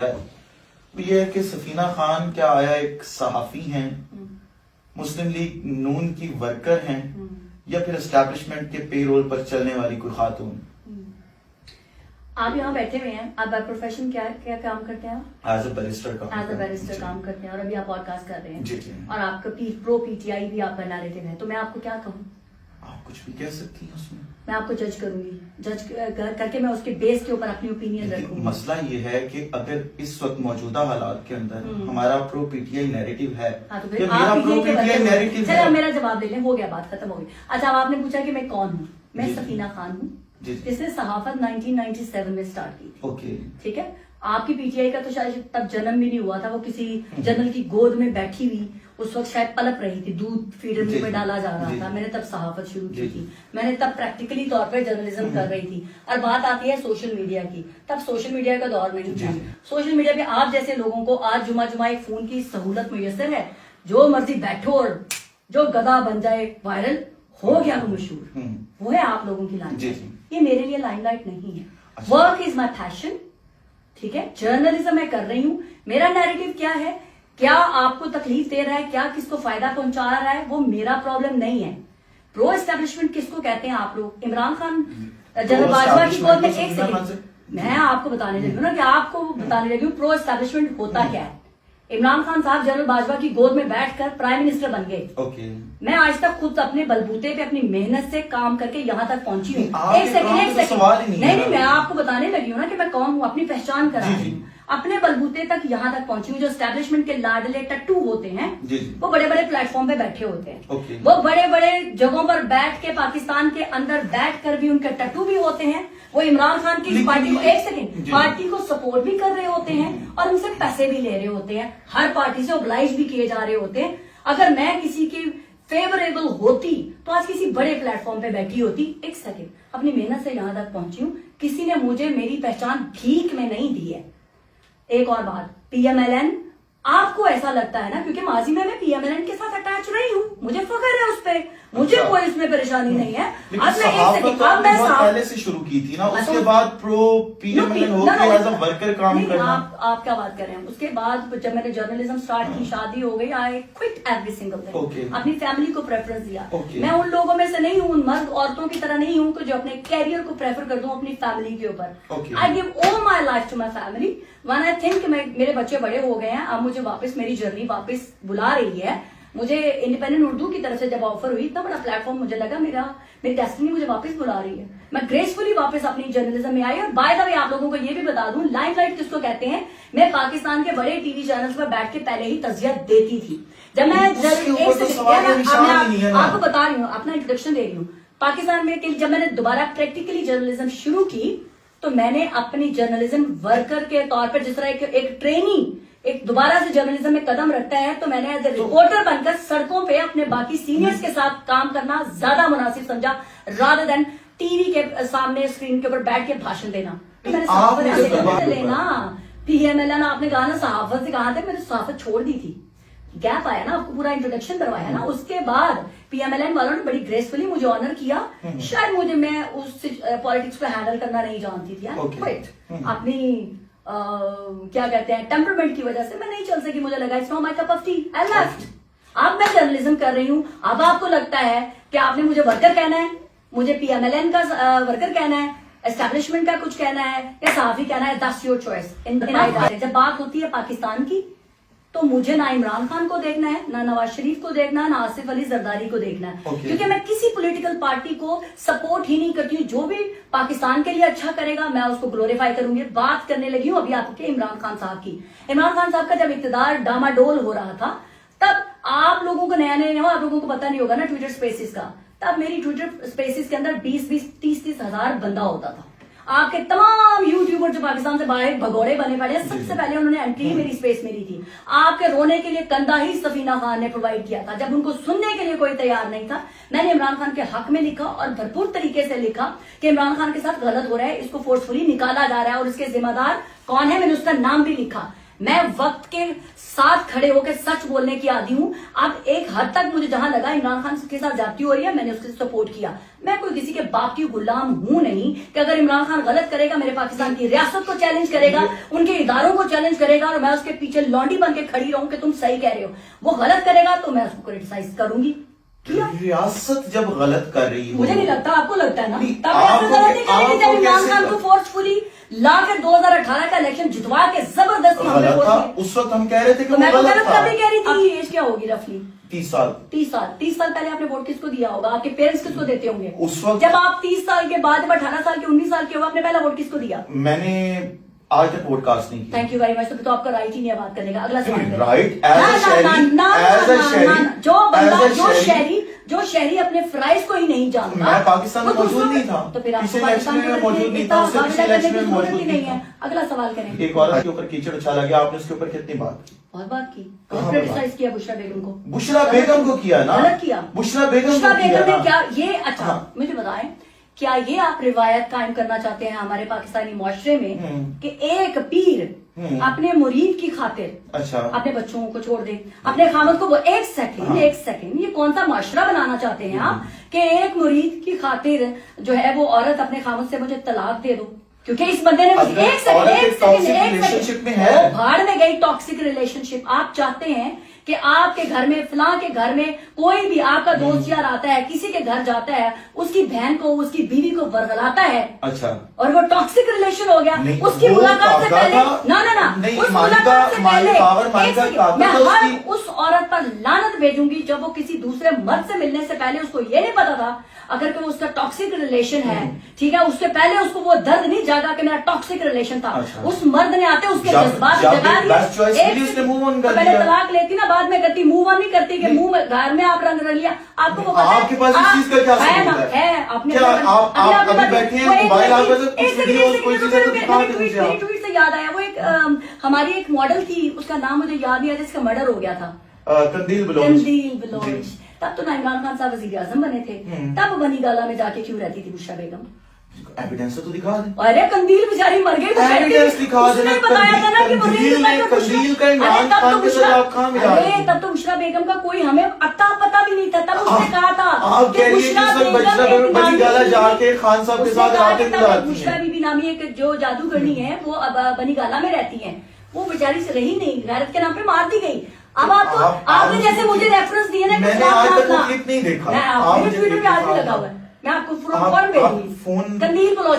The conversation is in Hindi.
तो ये है कि सफीना खान क्या आया एक सहाफी हैं, मुस्लिम लीग नून की वर्कर हैं, या फिर एस्टैब्लिशमेंट के पेरोल पर चलने वाली कोई खातून? आप यहाँ बैठे हुए हैं, आप बाय प्रोफेशन क्या क्या काम करते हैं? एज अ बैरिस्टर काम करते हैं और अभी आप पॉडकास्ट कर रहे हैं। जी जी। और आपका प्रो पीटीआई भी आपका नैरेटिव है, तो मैं आपको क्या कहूँ? आप कुछ भी कह सकती हैं उसमें। मैं आपको जज करूंगी, जज करके मैं उसके बेस के ऊपर अपनी ओपिनियन रखूंगी। मसला ये है कि अगर इस वक्त मौजूदा हालात के अंदर हमारा प्रो पीटीआई नैरेटिव है, हाँ, तो कि फिर मेरा आप प्रो पीटीआई नैरेटिव चलो है। मेरा जवाब ले लें, हो गया, बात खत्म हो गई। अच्छा, अब आपने पूछा कि मैं कौन हूँ। मैं जी, सफीना खान हूँ, जी, जी। जिसने सहाफत 1997 में स्टार्ट की थी। ओके, ठीक है। आपकी पीटीआई का तो शायद तब जन्म भी नहीं हुआ था, वो किसी जनरल की गोद में बैठी हुई उस वक्त शायद पलप रही थी, दूध फीडर मुंह में डाला जा रहा था। मैंने तब सहाफत शुरू की थी, मैंने तब प्रैक्टिकली तौर पे जर्नलिज्म कर रही थी। और बात आती है सोशल मीडिया की, तब सोशल मीडिया का दौर नहीं था। सोशल मीडिया पे आप जैसे लोगों को आज जुमा जुमा एक फोन की सहूलत मुयसर है, जो मर्जी बैठो और जो गधा बन जाए वायरल हो गया वो मशहूर, वो है आप लोगों की लाइमलाइट। ये मेरे लिए लाइमलाइट नहीं है। वर्क इज माई पैशन, ठीक है। जर्नलिज्म मैं कर रही हूँ। मेरा नैरेटिव क्या है, क्या आपको तकलीफ दे रहा है, क्या किसको फायदा पहुंचा रहा है, वो मेरा प्रॉब्लम नहीं है। प्रो एस्टेब्लिशमेंट किसको कहते हैं आप लोग? इमरान खान जनरल बाजवा की गोद में, एक सेकंड मैं आपको बताने लगी हूँ ना, कि आपको बताने लगी हूँ प्रो एस्टेब्लिशमेंट होता क्या है। इमरान खान साहब जनरल बाजवा की गोद में बैठकर प्राइम मिनिस्टर बन गए। ओके। मैं आज तक खुद अपने बलबूते पे अपनी मेहनत से काम करके यहाँ तक पहुंची हूँ। एक सेकंड नहीं, मैं आपको बताने लगी हूँ ना कि मैं कौन हूँ, अपनी पहचान करा रही हूँ। अपने बलबूते तक यहाँ तक पहुंची हूँ। जो एस्टैब्लिशमेंट के लाडले टट्टू होते हैं, वो बड़े बड़े प्लेटफॉर्म पे बैठे होते हैं। वो बड़े बड़े जगहों पर बैठ के पाकिस्तान के अंदर बैठ कर भी उनके टट्टू भी होते हैं। वो इमरान खान की पार्टी को, एक सेकंड, पार्टी को सपोर्ट भी कर रहे होते हैं और उनसे पैसे भी ले रहे होते हैं। हर पार्टी से ओब्लाइज भी किए जा रहे होते हैं। अगर मैं किसी की फेवरेबल होती तो आज किसी बड़े प्लेटफॉर्म पे बैठी होती। एक सेकंड, अपनी मेहनत से यहां तक पहुंची हूं। किसी ने मुझे मेरी पहचान भीख में नहीं दी है। एक और बात, पीएमएलएन, आपको ऐसा लगता है ना क्योंकि माजी में मैं पीएमएलएन के साथ अटैच रही हूँ, मुझे फख्र है उस पर, मुझे कोई इसमें परेशानी नहीं है। अब मैं पहले से शुरू की थी ना, उसके बाद प्रो पीएमएलएन हो गया, एज अ वर्कर काम करना। आप क्या बात कर रहे हैं? उसके बाद जब मैंने जर्नलिज्म स्टार्ट की, शादी हो गई, I quit every single thing. अपनी फैमिली को प्रेफरेंस दिया। मैं उन लोगों में से नहीं हूँ, मर्द औरतों की तरह नहीं हूँ जो अपने कैरियर को प्रेफर कर दूं अपनी फैमिली के ऊपर। I give all my life to my family. One I think मेरे बच्चे बड़े हो गए हैं, अब मुझे वापस मेरी जर्नी वापस बुला रही है। मुझे इंडिपेंडेंट उर्दू की तरफ से जब ऑफर हुई, इतना बड़ा प्लेटफॉर्म, मुझे लगा मेरी डेस्टिनी मुझे वापस बुला रही है। मैं ग्रेसफुली वापस अपनी जर्नलिज्म में आई। और बाय द वे आप लोगों को ये भी बता दूं, लाइमलाइट किसको कहते हैं। मैं पाकिस्तान के बड़े टीवी चैनल्स पर बैठ के पहले ही तज़किया देती थी। जब मैं आपको बता रही हूँ, अपना इंट्रोडक्शन दे रही हूँ। पाकिस्तान में जब मैंने दोबारा प्रैक्टिकली जर्नलिज्म शुरू की, तो मैंने अपनी जर्नलिज्म वर्कर के तौर पर, जिस तरह एक ट्रेनी एक दोबारा से जर्नलिज्म में कदम रखता है, तो मैंने एज ए रिपोर्टर बनकर सड़कों पे अपने बाकी सीनियर्स के साथ काम करना ज्यादा मुनासिब समझा, रादर देन टीवी के सामने स्क्रीन के ऊपर बैठ के भाषण देना। तो मैंने सहाफत लेना, पीएमएलएन आपने कहा ना सहाफत से कहा था, मैंने सहाफत छोड़ दी थी। गैप आया ना, आपको पूरा इंट्रोडक्शन करवाया ना। उसके बाद पीएमएलएन वालों ने बड़ी ग्रेसफुली मुझे ऑनर किया। शायद मैं उस पॉलिटिक्स को हैंडल करना नहीं जानती थी। अपनी क्या कहते हैं, टेम्परमेंट की वजह से मैं नहीं चल सकी। मुझे लगा it's not my cup of T, I left. अब मैं जर्नलिज्म कर रही हूँ। अब आपको लगता है कि आपने मुझे वर्कर कहना है, मुझे पीएमएलएन का वर्कर कहना है, एस्टैब्लिशमेंट का कुछ कहना है, या सहाफी कहना है, दैट्स योर चॉइस। जब बात होती है पाकिस्तान की, तो मुझे ना इमरान खान को देखना है, ना नवाज शरीफ को देखना है, ना आसिफ अली जरदारी को देखना है। क्योंकि मैं किसी पॉलिटिकल पार्टी को सपोर्ट ही नहीं करती हूँ। जो भी पाकिस्तान के लिए अच्छा करेगा मैं उसको ग्लोरीफाई करूंगी। बात करने लगी हूँ अभी आपके इमरान खान साहब की। इमरान खान साहब का जब इक़्तिदार डामाडोल हो रहा था, तब आप लोगों को नया नया आप लोगों को पता नहीं होगा ना ट्विटर स्पेसिस का, तब मेरी ट्विटर स्पेसिस के अंदर 20-20, 30-30 हजार बंदा होता था। आपके तमाम यूट्यूबर जो पाकिस्तान से बाहर भगोड़े बने पड़े हैं, सबसे पहले उन्होंने एंट्री मेरी स्पेस मेरी थी। आपके रोने के लिए कंधा ही सफीना खान ने प्रोवाइड किया था। जब उनको सुनने के लिए कोई तैयार नहीं था, मैंने इमरान खान के हक में लिखा और भरपूर तरीके से लिखा कि इमरान खान के साथ गलत हो रहा है, इसको फोर्सफुली निकाला जा रहा है और इसके जिम्मेदार कौन है। मैंने उसका नाम भी लिखा। मैं वक्त के साथ खड़े होकर सच बोलने की आदी हूं। अब एक हद तक मुझे जहां लगा इमरान खान के साथ जाती हो रही है, मैंने उसके सपोर्ट किया। मैं कोई किसी के बाप की गुलाम हूं नहीं कि अगर इमरान खान गलत करेगा, मेरे पाकिस्तान की रियासत को चैलेंज करेगा, उनके इदारों को चैलेंज करेगा और मैं उसके पीछे लौंडी बन के खड़ी रहूं कि तुम सही कह रहे हो। वो गलत करेगा तो मैं उसको क्रिटिसाइज करूंगी। रियासत जब गलत कर रही हो, मुझे नहीं लगता, आपको लगता है ना? नहीं, तब रियासत गलत नहीं करेगी जब इमरान कैसे खान को फोर्सफुली ला के 2018 का इलेक्शन जितवा के जबरदस्ती हमने गलत वोट था। दिए। उस वक्त हम कह रहे थे कि तो वो मैं तो गलत गलत था। कभी कह रही थी। आपकी एज क्या होगी रफली? 30 साल। 30 साल पहले आपने वोट किसको दिया होगा? आपके पेरेंट्स किसको देते होंगे उस वक्त? जब आप 30 साल के बाद, जब 18 साल के 19 साल के हो, आपने पहला वोट किसको दिया? मैंने आज तक पॉडकास्ट नहीं किया। Thank you very much. तो आपका राइट ही नहीं है बात करने का। अगला सवाल करें। राइट एज अ शहरी, जो बंदा, as a जो शहरी अपने फ्राइज को ही नहीं जानता। मैं पाकिस्तान में वो मौजूद दूसरों नहीं था। तो फिर आपको पिछले पाकिस्तान इलेक्शन में के मौजूद प्रति नहीं इतना था, उससे मुकाबला पिछले करने इलेक्शन की में जरूरत मौजूद ही नहीं नहीं है। था। अगला सवाल करें। एक औरत के ऊपर कीचड़ उछाला गया, आपने उसके ऊपर कितनी बात की? बहुत बात की, कहाँ बहुत पे क्रिटिसाइज किया बुशरा बेगम को। बुशरा बेगम को किया ना? गलत किया। बुशरा बेगम बुशरा को किया बेगम ने ना? क्या ये, अच्छा हाँ। मुझे बताएं, क्या ये आप रिवायत कायम करना चाहते हैं हमारे पाकिस्तानी मुआशरे में कि एक पीर अपने मुरीद की खातिर अच्छा अपने बच्चों को छोड़ दे, अपने खामद को? वो एक सेकंड, ये कौन सा माशरा बनाना चाहते हैं आप कि एक मुरीद की खातिर जो है वो औरत अपने खामद से मुझे तलाक दे दो क्योंकि इस बंदे ने मुझे? एक रिलेशनशिप में है, सेकंड, भाड़ में गई टॉक्सिक रिलेशनशिप। आप चाहते हैं कि आपके घर में, फलां के घर में कोई भी आपका दोस्त यार आता है, किसी के घर जाता है, उसकी बहन को, उसकी बीवी को वरगलाता है, अच्छा, और वो टॉक्सिक रिलेशन हो गया। उसकी मुलाकात से पहले नहीं, उस मुलाकात से पहले मैं हर उसकी उस औरत पर लानत भेजूंगी जब वो किसी दूसरे मर्द से मिलने से पहले उसको ये नहीं पता था अगर कोई उसका टॉक्सिक रिलेशन है, ठीक है, उसके पहले उसको वो दर्द नहीं जागा कि मेरा टॉक्सिक रिलेशन था। अच्छा। उस मर्द ने आते उसके जज्बात जगा दिए। उसने मूव ऑन कर पहले दिया। तलाक लेती ना, बाद में करती, मूव ऑन नहीं करती कि मुंह में घर में आप रंग लिया। आपको वो पता है? आपके पास इस चीज का क्या है ना? सबूत है आपने क्या आप अभी बैठे हैं, मोबाइल आपके पास एक कुछ वीडियोस, कोई चीजें तो दिखा दीजिए मेरी आप। ट्वीट से याद आया, वो एक हमारी एक मॉडल थी, उसका नाम मुझे याद नहीं आया, जिसका मर्डर हो गया था। कंदील बलोच। कंदील बलोच। तब तो ना इमरान खान साहब वजीर आजम बने थे, तब बनी गाला में जाके क्यों रहती थी बुशरा बेगम? एविडेंस तो दिखा दे। अरे कंदील बेचारी मर गई, एविडेंस दिखा देना। उसने बताया था ना कि कंदील का इमरान खान के साथ आप कहाँ मिला रहे हैं? तब तो बुशरा बेगम का कोई हमें अता पता भी नहीं था। तब उसने कहा था आप कह रही है कि बनी गाला जाके खान साहब के साथ रातें गुजारती बुशरा हैं। बीबी नामी एक जो जादूगरनी है, वो अब बनी गाला में रहती है। वो बेचारी से रही नहीं, गैरत के नाम पे मार दी गई। अब आपको आपने जैसे मुझे रेफरेंस दिए ना, मैंने आज तक वो क्लिप नहीं देखा। मैं आपके ट्विटर पे आज भी लगा हुआ है, मैं आपको फॉर्म भेजूंगी। कंदील बलोच